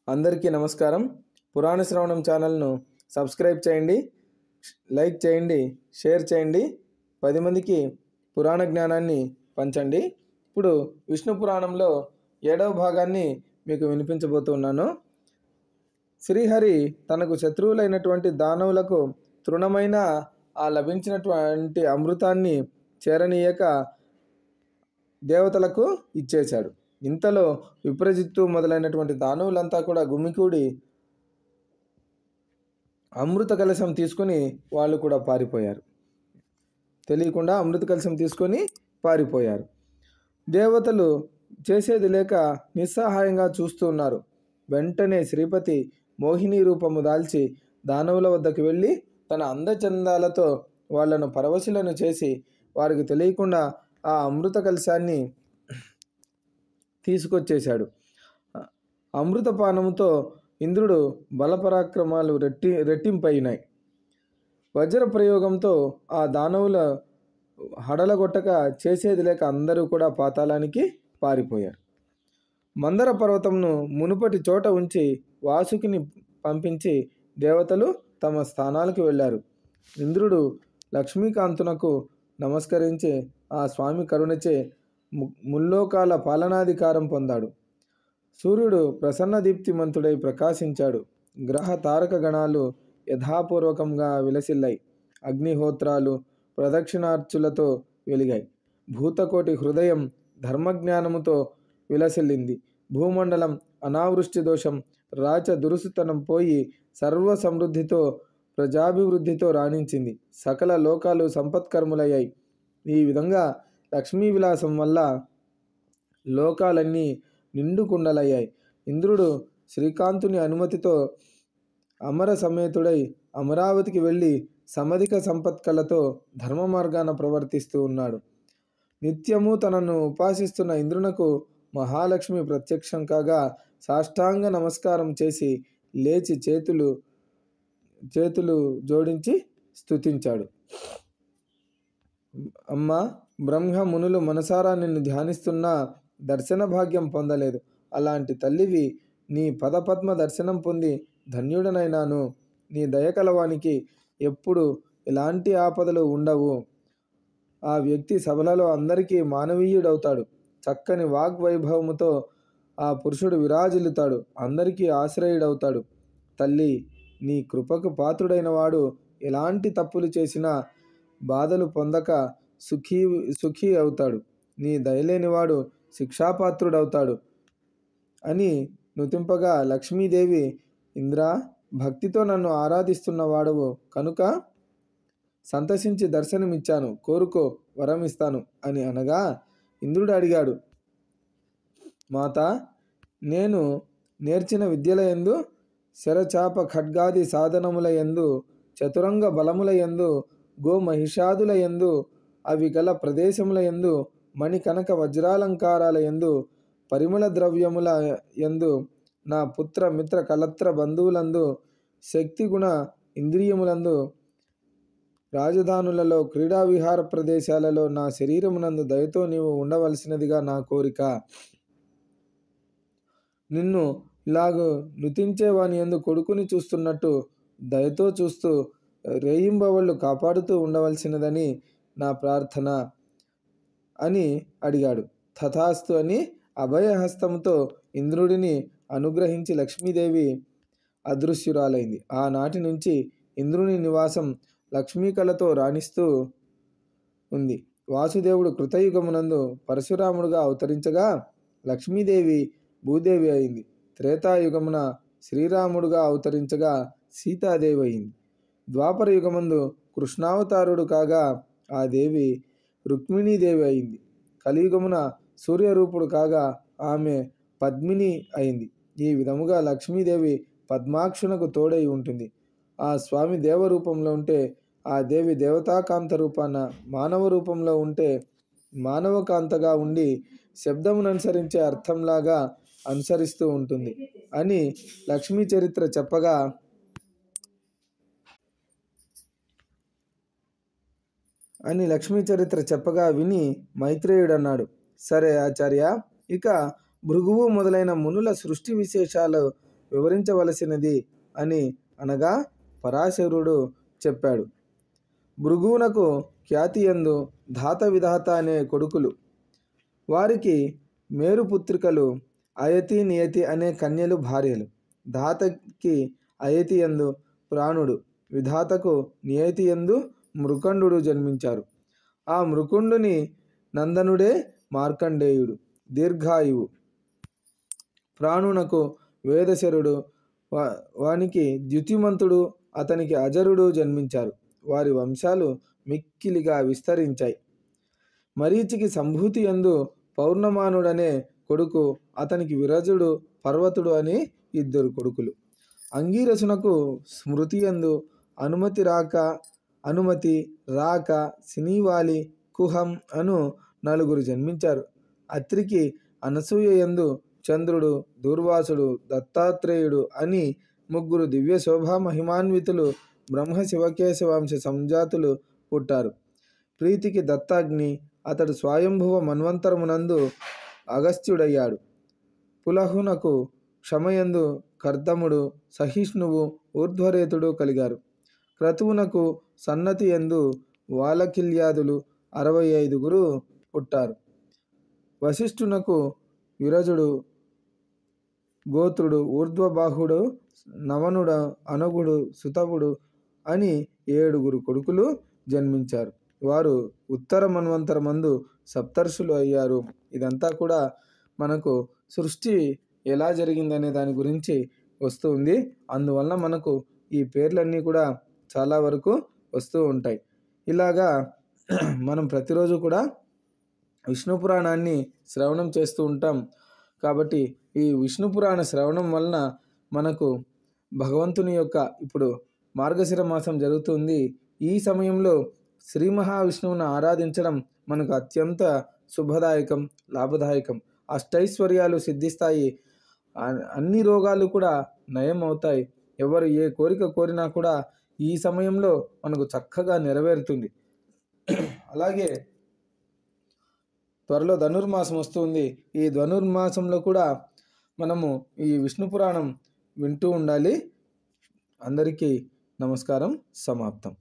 అందరికీ నమస్కారం. పురాణ శ్రవణం ఛానల్ను సబ్స్క్రైబ్ చేయండి, లైక్ చేయండి, షేర్ చేయండి. 10 మందికి పురాణ జ్ఞానాన్ని పంచండి. ఇప్పుడు విష్ణు పురాణంలో 7వ భాగాన్ని మీకు వినిపించబోతున్నాను. శ్రీహరి తనకు శత్రువులైనటువంటి దానవులకు తృణమైన ఆ లభించినటువంటి అమృతాన్ని చేరనీయక దేవతలకు ఇచ్చేశాడు. ఇంతలో విప్రజిత్తు మొదలైనటువంటి దానవులంతా కూడా గుమికూడి అమృత కలశం తీసుకొని వాళ్ళు కూడా పారిపోయారు. తెలియకుండా అమృత కలశం తీసుకొని పారిపోయారు. దేవతలు చేసేది లేక నిస్సహాయంగా చూస్తూ ఉన్నారు. వెంటనే శ్రీపతి మోహిని రూపము దాల్చి దానవుల వద్దకు వెళ్ళి తన అందచందాలతో వాళ్ళను పరవశులను చేసి వారికి తెలియకుండా ఆ అమృత కలశాన్ని తీసుకొచ్చేశాడు. అమృతపానముతో ఇంద్రుడు బలపరాక్రమాలు రెట్టింపైనాయి. వజ్ర ప్రయోగంతో ఆ దానవుల హడలగొట్టక చేసేది లేక అందరూ కూడా పాతాళానికి పారిపోయారు. మందర పర్వతంను మునుపటి చోట ఉంచి వాసుకిని పంపించి దేవతలు తమ స్థానాలకు వెళ్ళారు. ఇంద్రుడు లక్ష్మీకాంతునకు నమస్కరించి ఆ స్వామి కరుణచే ముల్లోకాల పాలనాధికారం పొందాడు. సూర్యుడు ప్రసన్న దీప్తిమంతుడై ప్రకాశించాడు. గ్రహ తారక గణాలు యథాపూర్వకంగా విలసిల్లాయి. అగ్నిహోత్రాలు ప్రదక్షిణార్చులతో వెలిగాయి. భూతకోటి హృదయం ధర్మజ్ఞానముతో విలసిల్లింది. భూమండలం అనావృష్టి దోషం రాచ దురుసుతనం పోయి సర్వ సమృద్ధితో ప్రజాభివృద్ధితో రాణించింది. సకల లోకాలు సంపత్కర్ములయ్యాయి. ఈ విధంగా లక్ష్మీ విలాసం వల్ల లోకాలన్నీ నిండుకుండలయ్యాయి. ఇంద్రుడు శ్రీకాంతుని అనుమతితో అమర సమేతుడై అమరావతికి వెళ్ళి సమధిక సంపత్కలతో ధర్మ మార్గాన ప్రవర్తిస్తూ ఉన్నాడు. నిత్యము తనను ఉపాసిస్తున్న ఇంద్రునకు మహాలక్ష్మి ప్రత్యక్షం కాగా సాష్టాంగ నమస్కారం చేసి లేచి చేతులు జోడించి స్తుతించాడు. అమ్మా, బ్రహ్మ మునులు మనసారా నిన్ను ధ్యానిస్తున్నా దర్శన భాగ్యం పొందలేదు. అలాంటి తల్లివి నీ పదపద్మ దర్శనం పొంది ధన్యుడనైనాను. నీ దయకలవానికి ఎప్పుడు ఎలాంటి ఆపదలు ఉండవు. ఆ వ్యక్తి సభలలో అందరికీ మానవీయుడవుతాడు. చక్కని వాగ్వైభవముతో ఆ పురుషుడు విరాజిల్లుతాడు. అందరికీ ఆశ్రయుడవుతాడు. తల్లి, నీ కృపకు పాత్రుడైన వాడు ఎలాంటి తప్పులు చేసినా బాధలు పొందక సుఖీ అవుతాడు. నీ దయలేనివాడు శిక్షాపాత్రుడవుతాడు అని నుతింపగా లక్ష్మీదేవి, ఇంద్రా, భక్తితో నన్ను ఆరాధిస్తున్న వాడవు కనుక సంతసించి దర్శనమిచ్చాను. కోరుకో, వరం ఇస్తాను అని అనగా ఇంద్రుడు అడిగాడు, మాత, నేను నేర్చిన విద్యల యందు శరచాప ఖడ్గాది సాధనముల యందు చతురంగ బలముల యందు గోమహిషాదుల యందు అవి గల ప్రదేశముల యందు మణి కనక వజ్రాలంకారాల యందు పరిమళ ద్రవ్యముల యందు నా పుత్ర మిత్ర కలత్ర బంధువులందు శక్తి గుణ ఇంద్రియములందు రాజధానులలో క్రీడా విహార ప్రదేశాలలో నా శరీరమునందు దయతో నీవు ఉండవలసినదిగా నా కోరిక. నిన్ను ఇలాగూ నుతించేవాని యందు కొడుకుని చూస్తున్నట్టు దయతో చూస్తూ రేయింబవళ్ళు కాపాడుతూ ఉండవలసినదని నా ప్రార్థన అని అడిగాడు. తథాస్తు అని అభయహస్తముతో ఇంద్రుడిని అనుగ్రహించి లక్ష్మీదేవి అదృశ్యురాలైంది. ఆనాటి నుంచి ఇంద్రుని నివాసం లక్ష్మీకళతో రాణిస్తూ ఉంది. వాసుదేవుడు కృతయుగమునందు పరశురాముడుగా అవతరించగా లక్ష్మీదేవి భూదేవి అయింది. త్రేతాయుగమున శ్రీరాముడుగా అవతరించగా సీతాదేవి అయింది. ద్వాపర యుగమందు కృష్ణావతారుడు కాగా ఆ దేవి రుక్మిణీదేవి అయింది. కలియుగమున సూర్యరూపుడు కాగా ఆమె పద్మిని అయింది. ఈ విధముగా లక్ష్మీదేవి పద్మాక్షునకు తోడై ఉంటుంది. ఆ స్వామి దేవరూపంలో ఉంటే ఆ దేవి దేవతాకాంత రూపాన, మానవ రూపంలో ఉంటే మానవకాంతగా ఉండి శబ్దమును అనుసరించే అర్థంలాగా అనుసరిస్తూ ఉంటుంది అని లక్ష్మీ చరిత్ర చెప్పగా విని మైత్రేయుడు అన్నాడు, సరే ఆచార్య, ఇక భృగువు మొదలైన మునుల సృష్టి విశేషాలు వివరించవలసినది అని అనగా పరాశరుడు చెప్పాడు. భృగువునకు ఖ్యాతియందు ధాత విధాత అనే కొడుకులు. వారికి మేరుపుత్రికలు అయతి నియతి అనే కన్యలు భార్యలు. ధాతకి అయతియందు ప్రాణుడు, విధాతకు నియతియందు మృకండు జన్మించారు. ఆ మృకుండుని నందనుడే మార్కండేయుడు, దీర్ఘాయువు. ప్రాణునకు వేదశరుడు, వానికి ద్యుతిమంతుడు, అతనికి అజరుడు జన్మించారు. వారి వంశాలు మిక్కిలిగా విస్తరించాయి. మరీచికి సంభూతి యందు పౌర్ణమానుడనే కొడుకు, అతనికి విరజుడు, పర్వతుడు అని 2 కొడుకులు. అంగీరసునకు స్మృతి యందు అనుమతి రాక సినీవాలి కుహం అను 4 జన్మించారు. అత్రికి అనసూయ యందు చంద్రుడు, దూర్వాసుడు, దత్తాత్రేయుడు అని 3 దివ్య శోభా మహిమాన్వితులు బ్రహ్మ శివకేశవాంశ సంజాతులు పుట్టారు. ప్రీతికి దత్తాగ్ని, అతడు స్వయంభువ మన్వంతరమునందు అగస్త్యుడయ్యాడు. పులహునకు క్షమయందు కర్దముడు, సహిష్ణువు, ఊర్ధ్వరేతుడు కలిగారు. క్రతువునకు సన్నతి యందు వాలకిల్యాదులు 65 పుట్టారు. వశిష్ఠునకు విరజుడు, గోత్రుడు, ఊర్ధ్వబాహుడు, నవనుడు, అనగుడు, సుతవుడు అని 7 కొడుకులు జన్మించారు. వారు ఉత్తర మన్వంతరమందు సప్తర్షులు అయ్యారు. ఇదంతా కూడా మనకు సృష్టి ఎలా జరిగిందనే దాని గురించి వస్తూ ఉంది. అందువలన మనకు ఈ పేర్లన్నీ కూడా చాలా వరకు వస్తూ ఉంటాయి. ఇలాగా మనం ప్రతిరోజు కూడా విష్ణు పురాణాన్ని శ్రవణం చేస్తూ ఉంటాం. కాబట్టి ఈ విష్ణు పురాణ శ్రవణం వలన మనకు భగవంతుని యొక్క ఇప్పుడు మార్గశిర మాసం జరుగుతుంది. ఈ సమయంలో శ్రీ మహావిష్ణువును ఆరాధించడం మనకు అత్యంత శుభదాయకం, లాభదాయకం. అష్టైశ్వర్యాలు సిద్ధిస్తాయి. అన్ని రోగాలు కూడా నయం అవుతాయి. ఎవరు ఏ కోరిక కోరినా కూడా ఈ సమయంలో మనకు చక్కగా నెరవేరుతుంది. అలాగే త్వరలో ధనుర్మాసం వస్తుంది. ఈ ధనుర్మాసంలో కూడా మనము ఈ విష్ణు పురాణం వింటూ ఉండాలి. అందరికీ నమస్కారం. సమాప్తం.